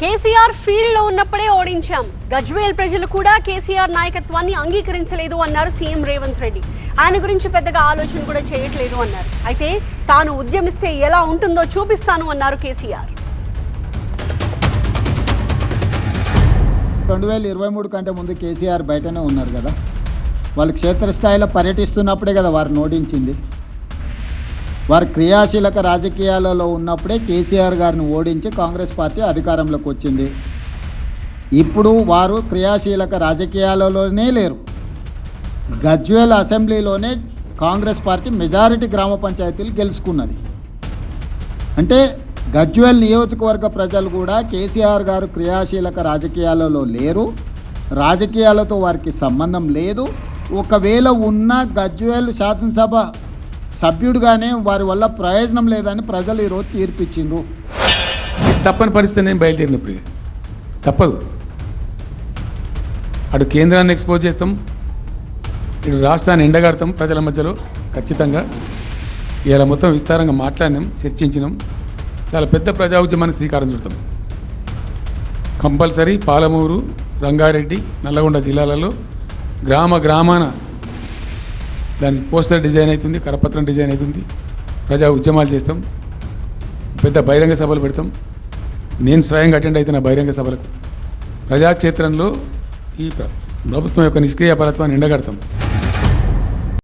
KCR field లో ఉన్నప్పుడే ఓడించాం. గజ్వేల్ ప్రజలు కూడా కేసీఆర్ నాయకత్వాన్ని అంగీకరించలేదు అన్నారు సీఎం రేవంత్ రెడ్డి. ఆయన గురించి పెద్దగా ఆలోచన కూడా చేయట్లేదు అన్నారు. అయితే తాను ఉద్యమిస్తే ఎలా ఉంటుందో చూపిస్తాను అన్నారు కేసీఆర్. 2023 కంటే ముందు కేసీఆర్ బయటనే ఉన్నారు కదా, వాళ్ళు క్షేత్రస్థాయిలో పర్యటిస్తున్నప్పుడే కదా వారిని ఓడించింది. వారు క్రియాశీలక రాజకీయాలలో ఉన్నప్పుడే కేసీఆర్ గారిని ఓడించి కాంగ్రెస్ పార్టీ అధికారంలోకి వచ్చింది. ఇప్పుడు వారు క్రియాశీలక రాజకీయాలలోనే లేరు. గజ్వేల్ అసెంబ్లీలోనే కాంగ్రెస్ పార్టీ మెజారిటీ గ్రామ పంచాయతీలు గెలుచుకున్నది. అంటే గజ్వేల్ నియోజకవర్గ ప్రజలు కూడా కేసీఆర్ గారు క్రియాశీలక రాజకీయాలలో లేరు, రాజకీయాలతో వారికి సంబంధం లేదు. ఒకవేళ ఉన్న గజ్వేల్ శాసనసభ సభ్యుడిగానే వారి వల్ల ప్రయోజనం లేదని ప్రజలు ఈరోజు తీర్పిచ్చిండ్రు. తప్పని పరిస్థితి నేను బయలుదేరినప్పుడు తప్పదు. అటు కేంద్రాన్ని ఎక్స్పోజ్ చేస్తాం, ఇటు రాష్ట్రాన్ని ఎండగడతాం ప్రజల మధ్యలో ఖచ్చితంగా. ఇలా మొత్తం విస్తారంగా మాట్లాడినాం, చర్చించినాం. చాలా పెద్ద ప్రజా ఉద్యమాన్ని శ్రీకారం చుడతాం. కంపల్సరీ పాలమూరు, రంగారెడ్డి, నల్లగొండ జిల్లాలలో గ్రామాన దాని పోస్టర్ డిజైన్ అవుతుంది, కరపత్రం డిజైన్ అవుతుంది. ప్రజా ఉద్యమాలు చేస్తాం, పెద్ద బహిరంగ సభలు పెడతాం. నేను స్వయంగా అటెండ్ అవుతున్న బహిరంగ సభలకు. ప్రజాక్షేత్రంలో ఈ ప్రభుత్వం యొక్క నిష్క్రియాపరత్వాన్ని ఎండగడతాం.